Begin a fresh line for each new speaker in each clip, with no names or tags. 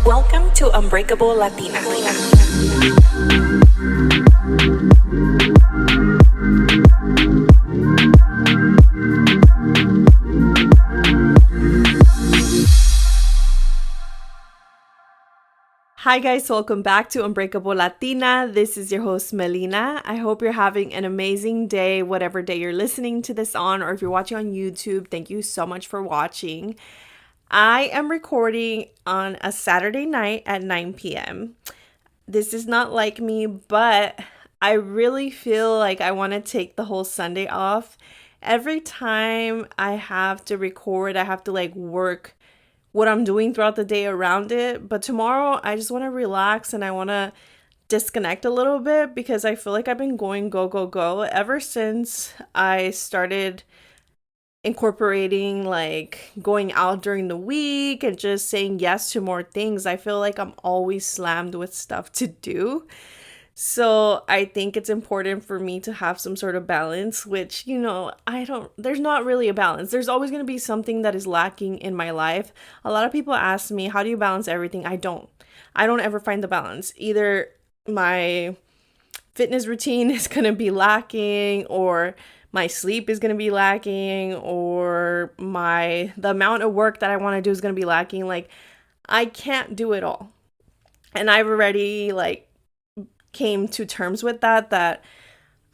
Welcome to Unbreakable Latina.
Hi guys, welcome back to Unbreakable Latina. This is your host Melina. I hope you're having an amazing day, whatever day you're listening to this on, or if you're watching on YouTube, thank you so much for watching. I am recording on a Saturday night at 9 p.m. This is not like me, but I really feel like I want to take the whole Sunday off. Every time I have to record, I have to work what I'm doing throughout the day around it. But tomorrow, I just want to relax and I want to disconnect a little bit because I feel like I've been going go, go, go ever since I started incorporating going out during the week and just saying yes to more things. I feel like I'm always slammed with stuff to do. So I think it's important for me to have some sort of balance, which, there's not really a balance. There's always going to be something that is lacking in my life. A lot of people ask me, how do you balance everything? I don't ever find the balance. Either my fitness routine is going to be lacking, or my sleep is going to be lacking, or the amount of work that I want to do is going to be lacking. I can't do it all. And I've already came to terms with that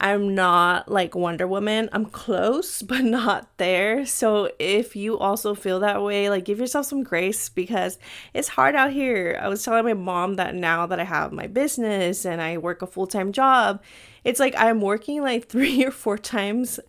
I'm not like Wonder Woman. I'm close, but not there. So if you also feel that way, give yourself some grace because it's hard out here. I was telling my mom that now that I have my business and I work a full-time job, it's like I'm working 3 or 4 times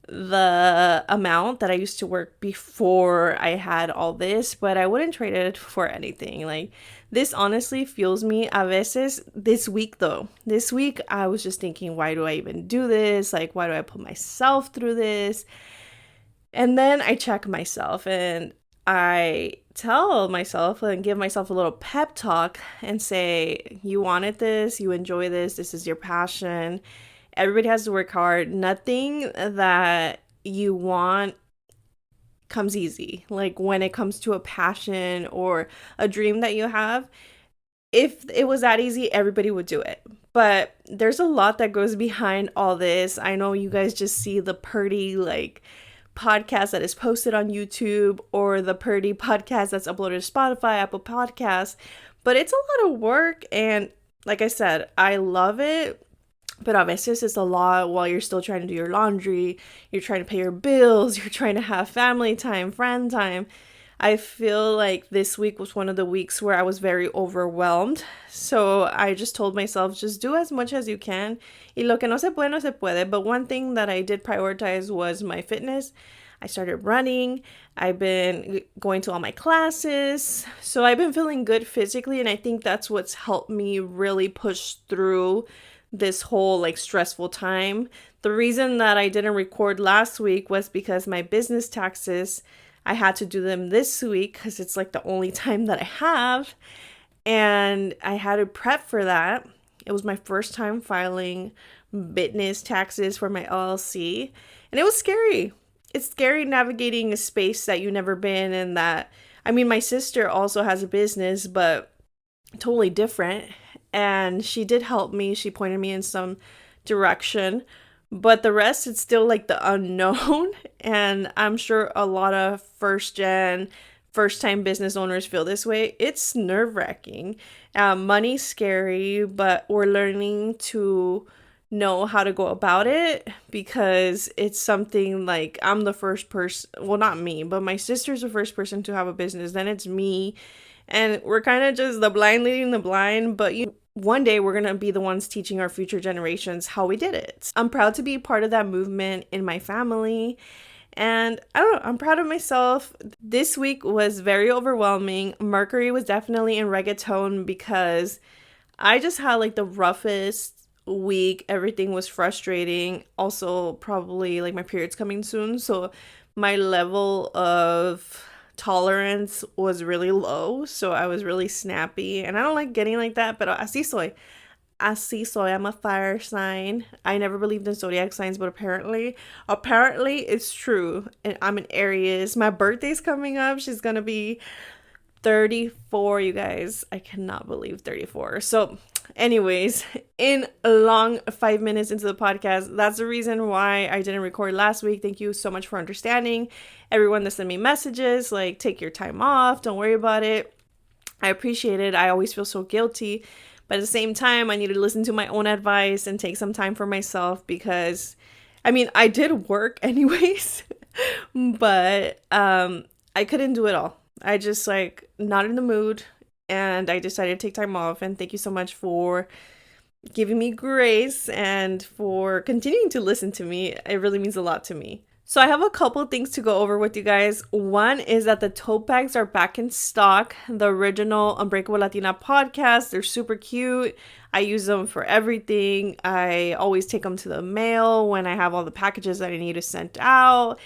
the amount that I used to work before I had all this, but I wouldn't trade it for anything. This honestly fuels me a veces. This week I was just thinking, why do I even do this? Why do I put myself through this? And then I check myself and I tell myself and give myself a little pep talk and say, you wanted this, you enjoy this is your passion. Everybody has to work hard. Nothing that you want comes easy. When it comes to a passion or a dream that you have, if it was that easy, everybody would do it. But there's a lot that goes behind all this. I know you guys just see the pretty podcast that is posted on YouTube or the pretty podcast that's uploaded to Spotify, Apple Podcasts, but it's a lot of work. And like I said, I love it. But a veces it's a lot while you're still trying to do your laundry, you're trying to pay your bills, you're trying to have family time, friend time. I feel like this week was one of the weeks where I was very overwhelmed. So I just told myself, just do as much as you can. Y lo que no se puede, no se puede. But one thing that I did prioritize was my fitness. I started running. I've been going to all my classes. So I've been feeling good physically. And I think that's what's helped me really push through this whole stressful time. The reason that I didn't record last week was because my business taxes, I had to do them this week because it's the only time that I have. And I had to prep for that. It was my first time filing business taxes for my LLC. And it was scary. It's scary navigating a space that you've never been in my sister also has a business, but totally different. And she did help me. She pointed me in some direction. But the rest, it's still the unknown. And I'm sure a lot of first-time business owners feel this way. It's nerve-wracking. Money's scary, but we're learning to know how to go about it because it's something I'm the first person. Well, not me, but my sister's the first person to have a business. Then it's me. And we're kind of just the blind leading the blind, but one day we're going to be the ones teaching our future generations how we did it. I'm proud to be part of that movement in my family. And I don't know, I'm proud of myself. This week was very overwhelming. Mercury was definitely in reggaeton because I just had the roughest week. Everything was frustrating. Also, probably my period's coming soon. So my level of tolerance was really low, so I was really snappy, and I don't like getting like that, but así soy. I'm a fire sign. I never believed in zodiac signs, but apparently it's true. And I'm an Aries. My birthday's coming up. She's gonna be 34, you guys. I cannot believe 34. So, anyways, in a long 5 minutes into the podcast, that's the reason why I didn't record last week. Thank you so much for understanding. Everyone that sent me messages, like, take your time off, don't worry about it. I appreciate it. I always feel so guilty. But at the same time, I need to listen to my own advice and take some time for myself because, I mean, I did work anyways, but I couldn't do it all. I just like not in the mood and I decided to take time off. And thank you so much for giving me grace and for continuing to listen to me. It really means a lot to me. So I have a couple things to go over with you guys. One is that the tote bags are back in stock. The original Unbreakable Latina podcast. They're super cute. I use them for everything. I always take them to the mail when I have all the packages that I need to send out.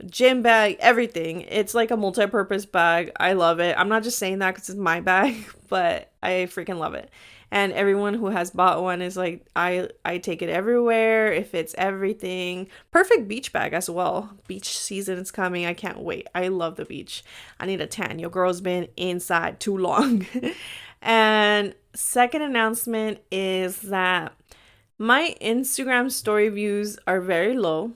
Gym bag, everything. It's like a multi-purpose bag. I love it. I'm not just saying that because it's my bag, but I freaking love it. And everyone who has bought one is like, I take it everywhere. It fits everything. Perfect beach bag as well. Beach season is coming. I can't wait. I love the beach. I need a tan. Your girl's been inside too long. And second announcement is that my Instagram story views are very low.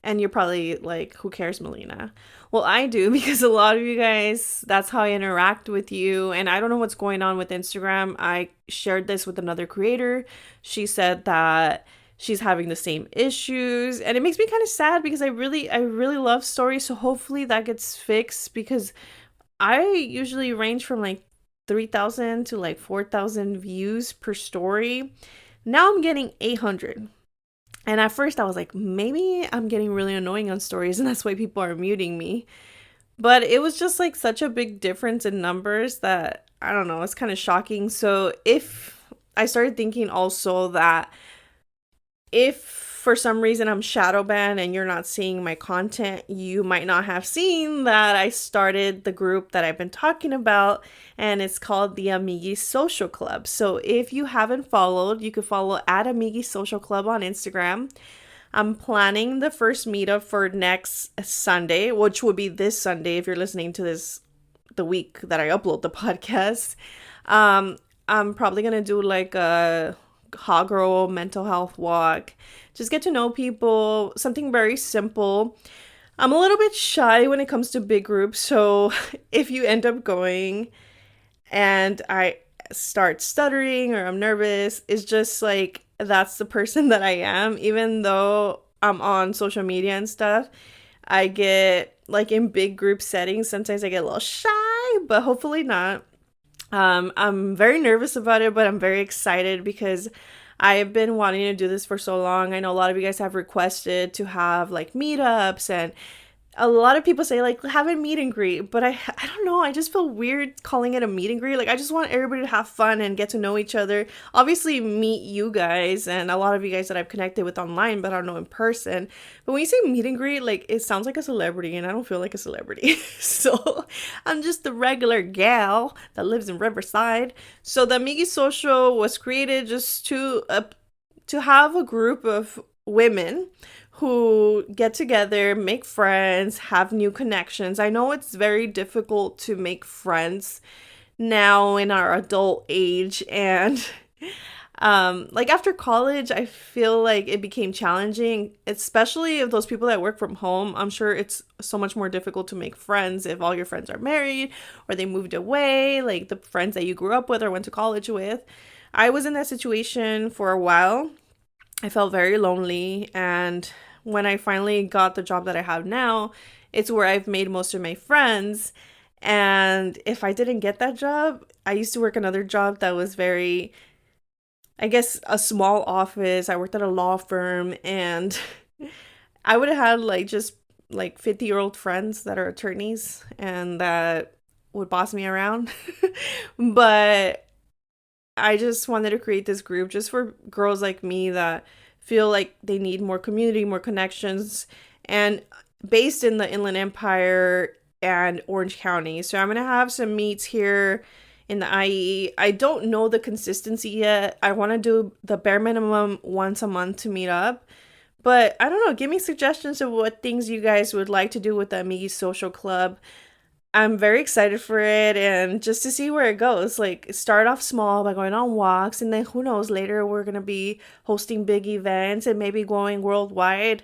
And you're probably like, who cares, Melina? Well, I do because a lot of you guys, that's how I interact with you. And I don't know what's going on with Instagram. I shared this with another creator. She said that she's having the same issues. And it makes me kind of sad because I really love stories. So hopefully that gets fixed because I usually range from like 3,000 to like 4,000 views per story. Now I'm getting 800. And at first I was like, maybe I'm getting really annoying on stories and that's why people are muting me. But it was just like such a big difference in numbers that, I don't know, it's kind of shocking. So if I started thinking also that if for some reason I'm shadow banned and you're not seeing my content, you might not have seen that I started the group that I've been talking about, and it's called the Amigis Social Club. So if you haven't followed, you could follow at Amigis Social Club on Instagram. I'm planning the first meetup for next Sunday, which will be this Sunday if you're listening to this the week that I upload the podcast. I'm probably gonna do like a hot girl mental health walk, just get to know people, something very simple. I'm a little bit shy when it comes to big groups, so if you end up going and I start stuttering or I'm nervous, it's just like that's the person that I am. Even though I'm on social media and stuff, I get like in big group settings, sometimes I get a little shy, but hopefully not. I'm very nervous about it, but I'm very excited because I've been wanting to do this for so long. I know a lot of you guys have requested to have like meetups, and a lot of people say like have a meet and greet, but I don't know, I just feel weird calling it a meet and greet. Like I just want everybody to have fun and get to know each other, obviously meet you guys and a lot of you guys that I've connected with online but I don't know in person. But when you say meet and greet, like it sounds like a celebrity and I don't feel like a celebrity. So I'm just the regular gal that lives in Riverside. So the Amigi Social was created just to have a group of women who get together, make friends, have new connections. I know it's very difficult to make friends now in our adult age, and like after college, I feel like it became challenging, especially if those people that work from home. I'm sure it's so much more difficult to make friends if all your friends are married or they moved away, like the friends that you grew up with or went to college with. I was in that situation for a while. I felt very lonely, and when I finally got the job that I have now, it's where I've made most of my friends. And if I didn't get that job, I used to work another job that was very, I guess, a small office. I worked at a law firm, and I would have had like just like 50-year-old friends that are attorneys and that would boss me around. But I just wanted to create this group just for girls like me that feel like they need more community, more connections, and based in the Inland Empire and Orange County. So I'm going to have some meets here in the IE. I don't know the consistency yet. I want to do the bare minimum once a month to meet up. But I don't know, give me suggestions of what things you guys would like to do with the Amigi Social Club. I'm very excited for it and just to see where it goes. Like, start off small by going on walks, and then who knows, later we're gonna be hosting big events and maybe going worldwide.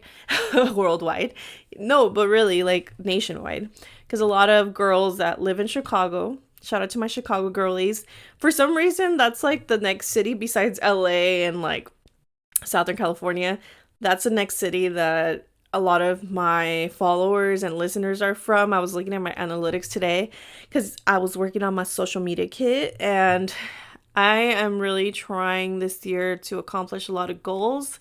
Worldwide. No, but really, like, nationwide. Because a lot of girls that live in Chicago, shout out to my Chicago girlies, for some reason, that's like the next city besides LA and like Southern California. That's the next city that a lot of my followers and listeners are from. I was looking at my analytics today because I was working on my social media kit, and I am really trying this year to accomplish a lot of goals.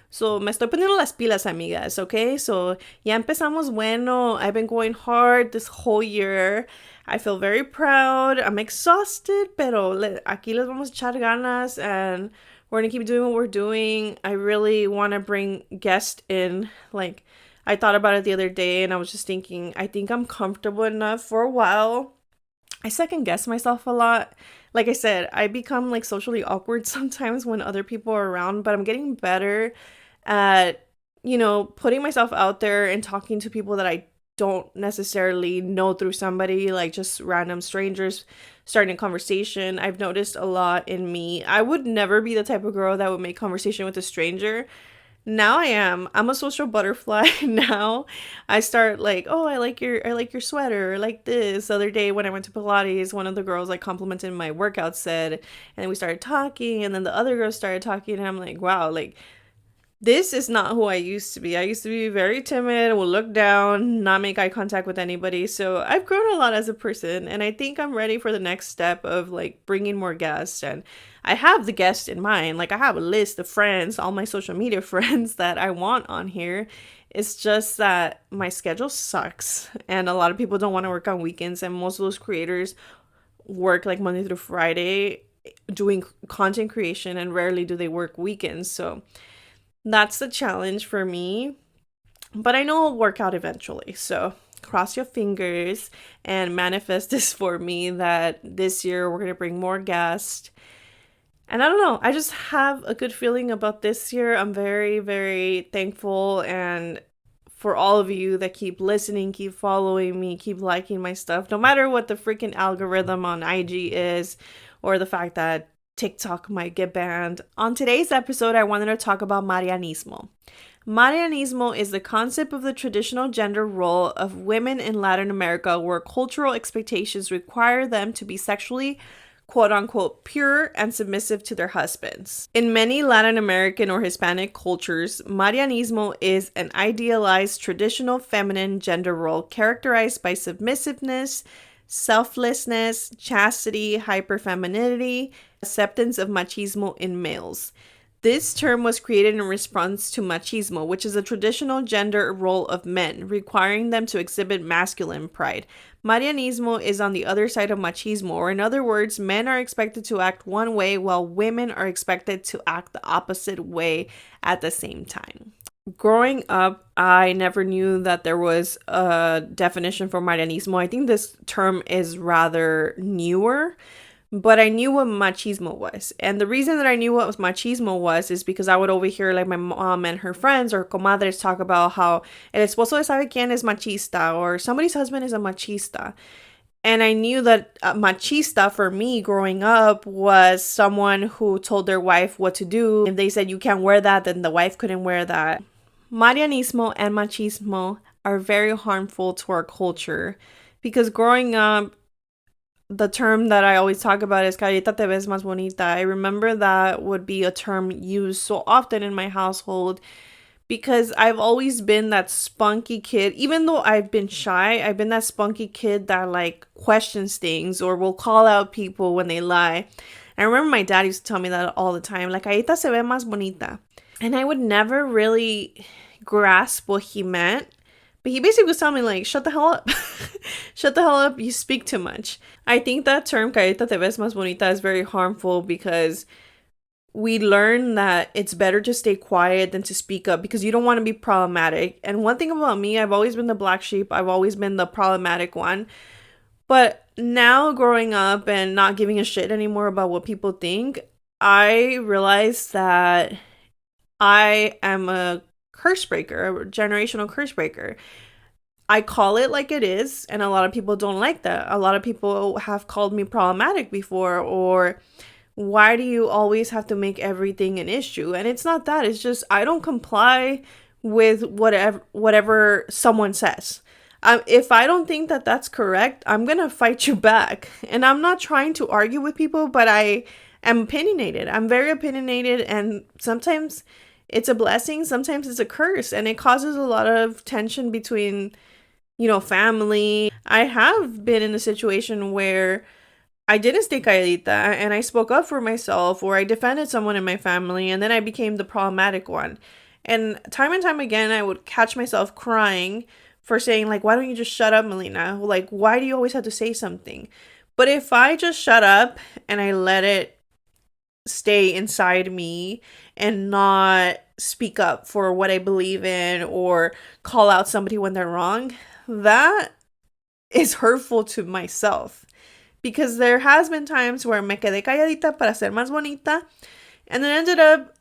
So me estoy poniendo las pilas, amigas, okay? So ya empezamos bueno. I've been going hard this whole year. I feel very proud. I'm exhausted, pero aquí les vamos a echar ganas, and we're gonna keep doing what we're doing. I really want to bring guests in. Like, I thought about it the other day, and I was just thinking, I think I'm comfortable enough for a while. I second guess myself a lot. Like I said, I become like socially awkward sometimes when other people are around, but I'm getting better at, putting myself out there and talking to people that I don't necessarily know through somebody, like just random strangers starting a conversation. I've noticed a lot in me. I would never be the type of girl that would make conversation with a stranger. Now I am. I'm a social butterfly now. I start like, "Oh, I like your sweater," or like this. The other day when I went to Pilates, one of the girls like complimented my workout set, and then we started talking, and then the other girl started talking, and I'm like, "Wow, like this is not who I used to be. I used to be very timid, will look down, not make eye contact with anybody." So I've grown a lot as a person, and I think I'm ready for the next step of like bringing more guests. And I have the guests in mind. Like, I have a list of friends, all my social media friends that I want on here. It's just that my schedule sucks, and a lot of people don't want to work on weekends, and most of those creators work like Monday through Friday doing content creation, and rarely do they work weekends. So that's the challenge for me, but I know it'll work out eventually. So cross your fingers and manifest this for me that this year we're going to bring more guests. And I don't know, I just have a good feeling about this year. I'm very, very thankful, and for all of you that keep listening, keep following me, keep liking my stuff, no matter what the freaking algorithm on IG is, or the fact that TikTok might get banned. On today's episode, I wanted to talk about Marianismo. Marianismo is the concept of the traditional gender role of women in Latin America, where cultural expectations require them to be sexually, quote unquote, pure and submissive to their husbands. In many Latin American or Hispanic cultures, Marianismo is an idealized traditional feminine gender role characterized by submissiveness, selflessness, chastity, hyperfemininity, acceptance of machismo in males. This term was created in response to machismo, which is a traditional gender role of men, requiring them to exhibit masculine pride. Marianismo is on the other side of machismo, or in other words, men are expected to act one way while women are expected to act the opposite way at the same time. Growing up, I never knew that there was a definition for Marianismo. I think this term is rather newer, but I knew what machismo was. And the reason that I knew what machismo was is because I would overhear like my mom and her friends or comadres talk about how el esposo de sabe quién es machista, or somebody's husband is a machista. And I knew that machista for me growing up was someone who told their wife what to do. If they said you can't wear that, then the wife couldn't wear that. Marianismo and machismo are very harmful to our culture because growing up, the term that I always talk about is calladitas te ves más bonita. I remember that would be a term used so often in my household because I've always been that spunky kid. Even though I've been shy, I've been that spunky kid that like questions things or will call out people when they lie. I remember my dad used to tell me that all the time, like, calladitas se ve más bonita. And I would never really grasp what he meant. But he basically was telling me, like, shut the hell up. Shut the hell up. You speak too much. I think that term, calladitas te ves más bonita, is very harmful because we learn that it's better to stay quiet than to speak up because you don't want to be problematic. And one thing about me, I've always been the black sheep. I've always been the problematic one. But now growing up and not giving a shit anymore about what people think, I realize that I am a curse breaker, a generational curse breaker. I call it like it is, and a lot of people don't like that. A lot of people have called me problematic before, or why do you always have to make everything an issue? And it's not that. It's just I don't comply with whatever someone says. If I don't think that that's correct, I'm gonna fight you back. And I'm not trying to argue with people, but I am opinionated. I'm very opinionated, and sometimes it's a blessing, sometimes it's a curse, and it causes a lot of tension between, family. I have been in a situation where I didn't stay calladita and I spoke up for myself, or I defended someone in my family, and then I became the problematic one. And time again, I would catch myself crying for saying, like, why don't you just shut up, Melina? Like, why do you always have to say something? But if I just shut up and I let it stay inside me and not speak up for what I believe in or call out somebody when they're wrong, that is hurtful to myself. Because there has been times where me quedé calladita para ser más bonita, and then ended up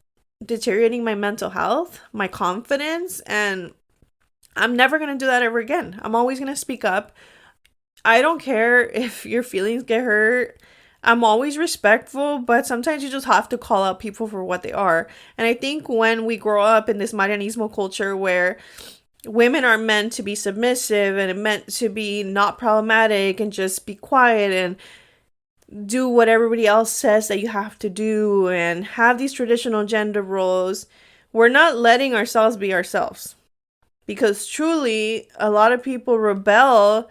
deteriorating my mental health, my confidence, and I'm never going to do that ever again. I'm always going to speak up. I don't care if your feelings get hurt. I'm always respectful, but sometimes you just have to call out people for what they are. And I think when we grow up in this Marianismo culture where women are meant to be submissive and meant to be not problematic and just be quiet and do what everybody else says that you have to do and have these traditional gender roles, we're not letting ourselves be ourselves. Because truly, a lot of people rebel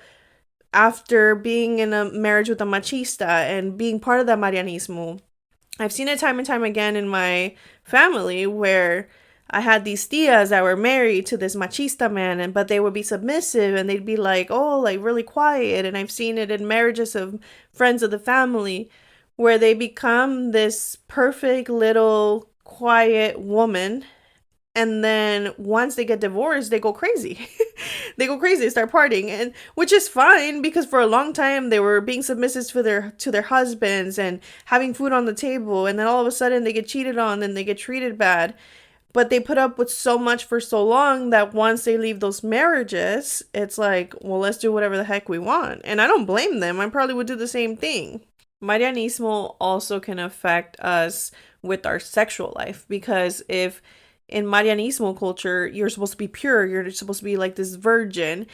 after being in a marriage with a machista and being part of that Marianismo. I've seen it time and time again in my family where I had these tias that were married to this machista man, but they would be submissive and they'd be like, oh, like really quiet. And I've seen it in marriages of friends of the family where they become this perfect little quiet woman. And then once they get divorced, they go crazy. They go crazy, start partying, and which is fine because for a long time they were being submissive to their husbands and having food on the table, and then all of a sudden they get cheated on and they get treated bad. But they put up with so much for so long that once they leave those marriages, it's like, well, let's do whatever the heck we want. And I don't blame them. I probably would do the same thing. Marianismo also can affect us with our sexual life because if in Marianismo culture, you're supposed to be pure, you're supposed to be like this virgin.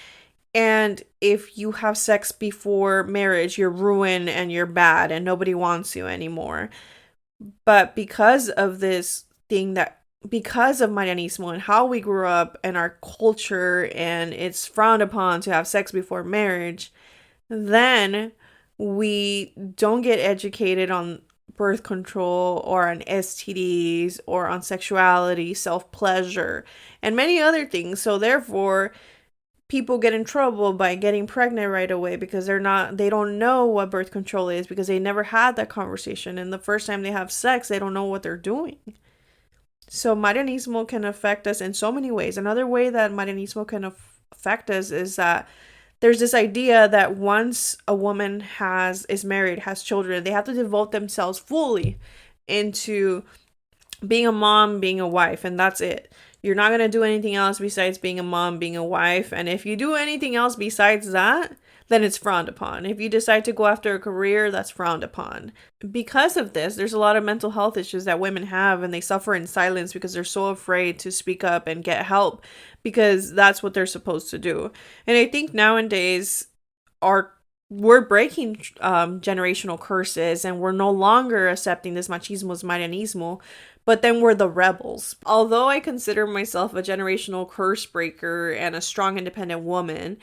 And if you have sex before marriage, you're ruined and you're bad and nobody wants you anymore. But because of this thing because of Marianismo and how we grew up and our culture, and it's frowned upon to have sex before marriage, then we don't get educated on birth control or on STDs or on sexuality, self-pleasure, and many other things. So therefore, people get in trouble by getting pregnant right away because they don't know what birth control is because they never had that conversation. And the first time they have sex, they don't know what they're doing. So Marianismo can affect us in so many ways. Another way that Marianismo can affect us is that there's this idea that once a woman is married, has children, they have to devote themselves fully into being a mom, being a wife, and that's it. You're not going to do anything else besides being a mom, being a wife. And if you do anything else besides that, then it's frowned upon. If you decide to go after a career, that's frowned upon. Because of this, there's a lot of mental health issues that women have, and they suffer in silence because they're so afraid to speak up and get help because that's what they're supposed to do. And I think nowadays we're breaking generational curses, and we're no longer accepting this machismo, marianismo, but then we're the rebels. Although I consider myself a generational curse breaker and a strong, independent woman,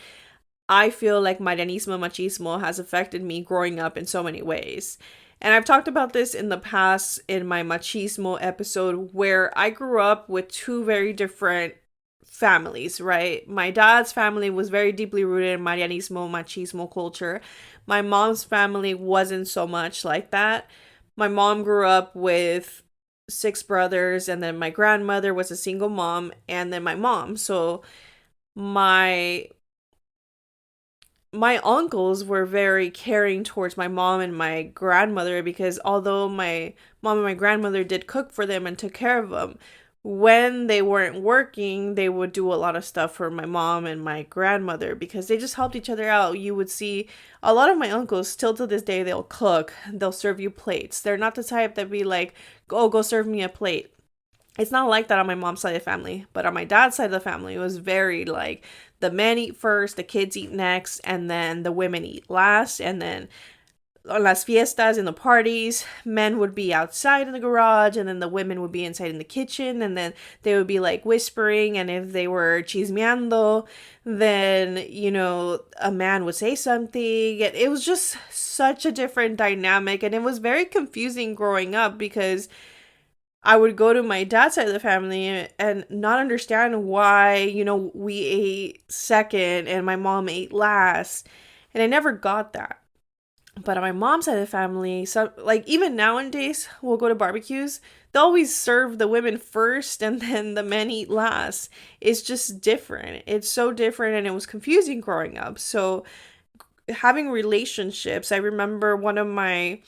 I feel like Marianismo machismo has affected me growing up in so many ways. And I've talked about this in the past in my machismo episode where I grew up with two very different families, right? My dad's family was very deeply rooted in Marianismo machismo culture. My mom's family wasn't so much like that. My mom grew up with 6 brothers, and then my grandmother was a single mom, and then my mom. So my uncles were very caring towards my mom and my grandmother because although my mom and my grandmother did cook for them and took care of them, when they weren't working, they would do a lot of stuff for my mom and my grandmother because they just helped each other out. You would see a lot of my uncles, still to this day, they'll cook, they'll serve you plates. They're not the type that be like, oh, go serve me a plate. It's not like that on my mom's side of the family, but on my dad's side of the family, it was very like the men eat first, the kids eat next, and then the women eat last, and then on las fiestas, in the parties, men would be outside in the garage, and then the women would be inside in the kitchen, and then they would be like whispering, and if they were chismeando, then, you know, a man would say something. It was just such a different dynamic, and it was very confusing growing up because I would go to my dad's side of the family and not understand why, you know, we ate second and my mom ate last. And I never got that. But on my mom's side of the family, so like even nowadays, we'll go to barbecues. They always serve the women first and then the men eat last. It's just different. It's so different, and it was confusing growing up. So having relationships, I remember one of my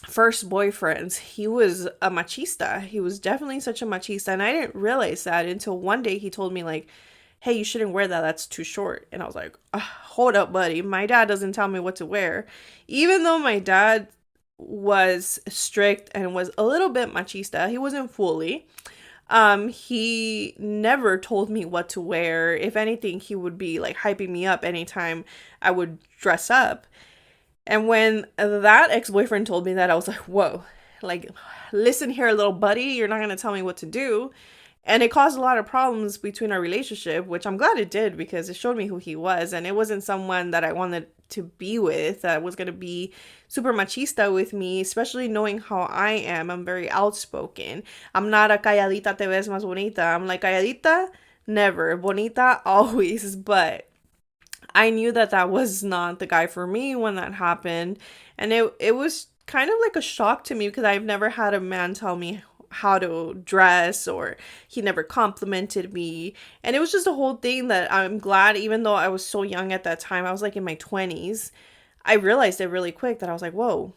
first boyfriends, he was a machista. He was definitely such a machista, and I didn't realize that until one day he told me like, hey, you shouldn't wear that, that's too short. And I was like, hold up, buddy, my dad doesn't tell me what to wear. Even though my dad was strict and was a little bit machista, he wasn't fully. He never told me what to wear. If anything, he would be like hyping me up anytime I would dress up. And when that ex-boyfriend told me that, I was like, whoa, like, listen here, little buddy, you're not going to tell me what to do. And it caused a lot of problems between our relationship, which I'm glad it did because it showed me who he was. And it wasn't someone that I wanted to be with, that was going to be super machista with me, especially knowing how I am. I'm very outspoken. I'm not a calladita te ves más bonita. I'm like, calladita, never. Bonita, always. But I knew that that was not the guy for me when that happened. And it was kind of like a shock to me because I've never had a man tell me how to dress, or he never complimented me. And it was just a whole thing that I'm glad, even though I was so young at that time, I was like in my 20s, I realized it really quick that I was like, whoa,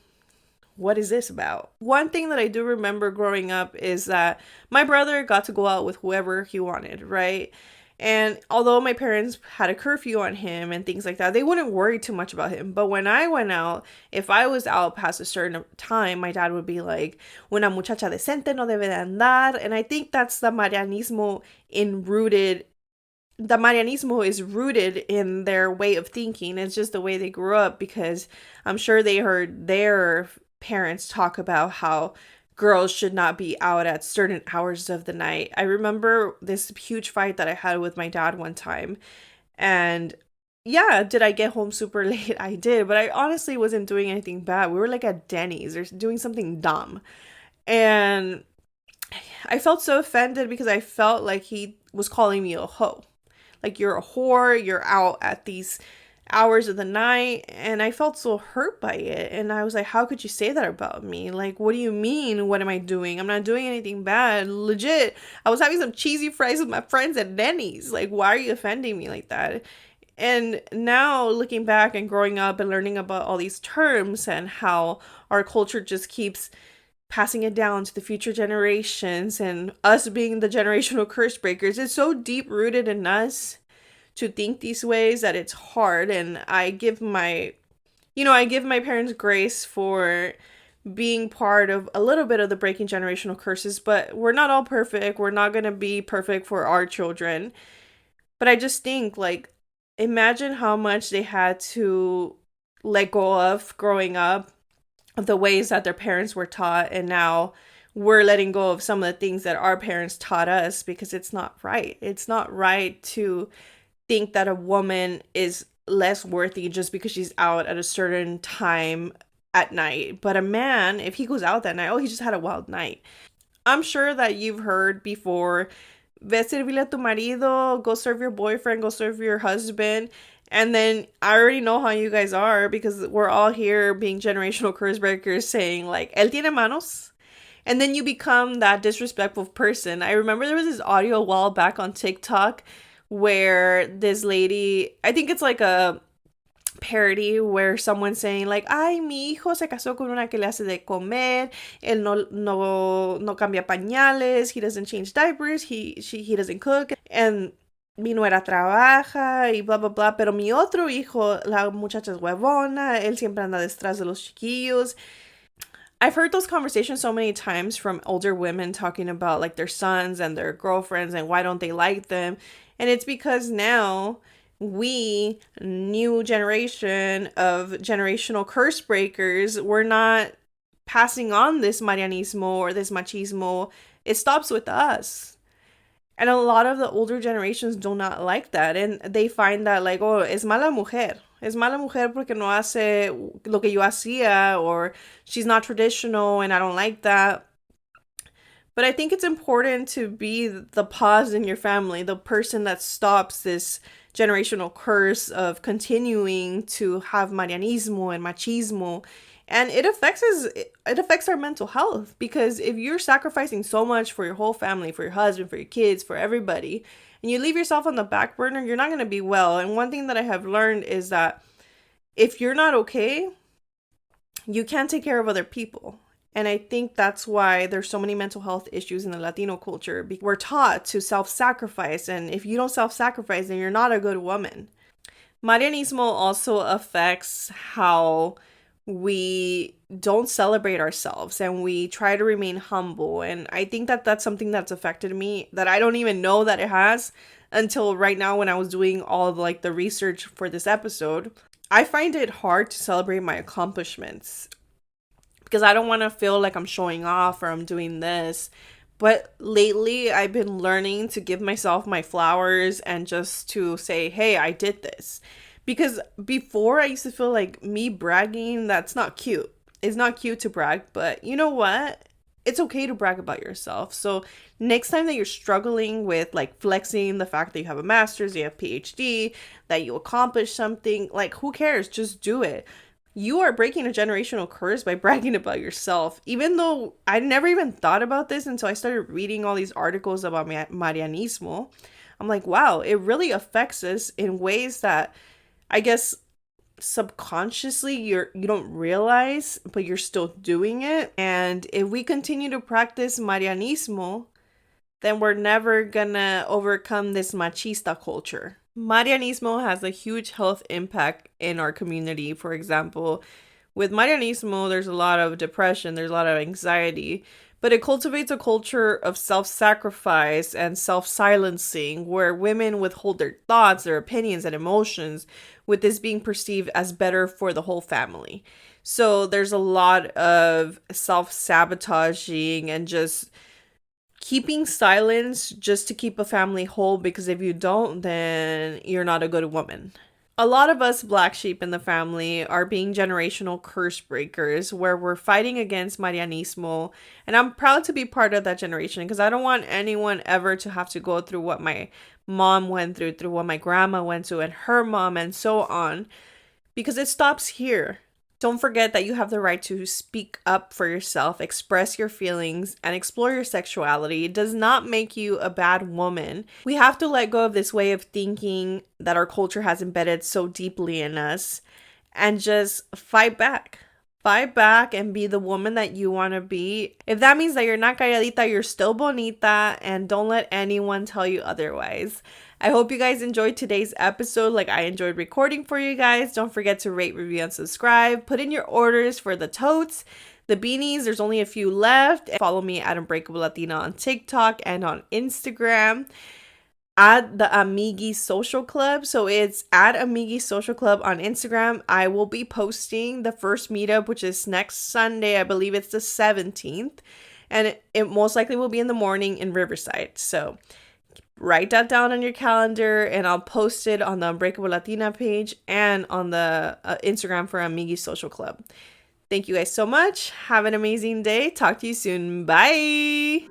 what is this about? One thing that I do remember growing up is that my brother got to go out with whoever he wanted, right? And although my parents had a curfew on him and things like that, they wouldn't worry too much about him. But when I went out, if I was out past a certain time, my dad would be like, una muchacha decente no debe de andar. And I think that's the Marianismo the Marianismo is rooted in their way of thinking. It's just the way they grew up, because I'm sure they heard their parents talk about how girls should not be out at certain hours of the night. I remember this huge fight that I had with my dad one time. And yeah, did I get home super late? I did, but I honestly wasn't doing anything bad. We were like at Denny's or doing something dumb. And I felt so offended because I felt like he was calling me a hoe. Like, you're a whore, you're out at these hours of the night. And I felt so hurt by it. And I was like, how could you say that about me? Like, what do you mean? What am I doing? I'm not doing anything bad. Legit, I was having some cheesy fries with my friends at Denny's. Like, why are you offending me like that? And now looking back and growing up and learning about all these terms and how our culture just keeps passing it down to the future generations, and us being the generational curse breakers, it's so deep rooted in us to think these ways that it's hard. And I give my parents grace for being part of a little bit of the breaking generational curses, but we're not all perfect. We're not going to be perfect for our children. But I just think, like, imagine how much they had to let go of growing up, of the ways that their parents were taught, and now we're letting go of some of the things that our parents taught us, because it's not right. It's not right to think that a woman is less worthy just because she's out at a certain time at night. But a man, if he goes out that night, oh, he just had a wild night. I'm sure that you've heard before, ve servirle a tu marido, go serve your boyfriend, go serve your husband. And then I already know how you guys are, because we're all here being generational curse breakers saying like, él tiene manos. And then you become that disrespectful person. I remember there was this audio a while back on TikTok where this lady, I think it's like a parody where someone's saying like, ay, mi hijo se casó con una que le hace de comer, él no cambia pañales, he doesn't change diapers, he doesn't cook, and mi nuera trabaja y blah blah blah, pero mi otro hijo, la muchacha es huevona, él siempre anda detrás de los chiquillos. I've heard those conversations so many times from older women talking about like their sons and their girlfriends and why don't they like them. And it's because now we, new generation of generational curse breakers, we're not passing on this Marianismo or this machismo. It stops with us. And a lot of the older generations do not like that. And they find that like, oh, es mala mujer. Es mala mujer porque no hace lo que yo hacía, or she's not traditional and I don't like that. But I think it's important to be the pause in your family, the person that stops this generational curse of continuing to have Marianismo and machismo. And it affects our mental health, because if you're sacrificing so much for your whole family, for your husband, for your kids, for everybody, and you leave yourself on the back burner, you're not going to be well. And one thing that I have learned is that if you're not okay, you can't take care of other people. And I think that's why there's so many mental health issues in the Latino culture. We're taught to self-sacrifice, and if you don't self-sacrifice, then you're not a good woman. Marianismo also affects how we don't celebrate ourselves and we try to remain humble. And I think that that's something that's affected me that I don't even know that it has until right now when I was doing all of like the research for this episode. I find it hard to celebrate my accomplishments because I don't want to feel like I'm showing off or I'm doing this. But lately I've been learning to give myself my flowers and just to say, hey, I did this. Because before I used to feel like me bragging, that's not cute. It's not cute to brag, but you know what? It's okay to brag about yourself. So next time that you're struggling with like flexing the fact that you have a master's, you have PhD, that you accomplished something, like who cares? Just do it. You are breaking a generational curse by bragging about yourself. Even though I never even thought about this until I started reading all these articles about Marianismo. I'm like, wow, it really affects us in ways that I guess subconsciously you don't realize, but you're still doing it. And if we continue to practice Marianismo, then we're never gonna overcome this machista culture. Marianismo has a huge health impact in our community. For example, with Marianismo, there's a lot of depression, there's a lot of anxiety, but it cultivates a culture of self-sacrifice and self-silencing where women withhold their thoughts, their opinions, and emotions, with this being perceived as better for the whole family. So there's a lot of self-sabotaging and just keeping silence just to keep a family whole, because if you don't, then you're not a good woman. A lot of us black sheep in the family are being generational curse breakers where we're fighting against Marianismo. And I'm proud to be part of that generation because I don't want anyone ever to have to go through what my mom went through what my grandma went through and her mom and so on. Because it stops here. Don't forget that you have the right to speak up for yourself, express your feelings, and explore your sexuality. It does not make you a bad woman. We have to let go of this way of thinking that our culture has embedded so deeply in us and just fight back. Fight back and be the woman that you want to be. If that means that you're not calladita, you're still bonita, and don't let anyone tell you otherwise. I hope you guys enjoyed today's episode like I enjoyed recording for you guys. Don't forget to rate, review, and subscribe. Put in your orders for the totes, the beanies. There's only a few left. Follow me at Unbreakable Latina on TikTok and on Instagram. At the Amigi Social Club. So it's at Amigi Social Club on Instagram. I will be posting the first meetup, which is next Sunday. I believe it's the 17th. And it most likely will be in the morning in Riverside. So write that down on your calendar and I'll post it on the Unbreakable Latina page and on the Instagram for Amigi Social Club. Thank you guys so much. Have an amazing day. Talk to you soon. Bye.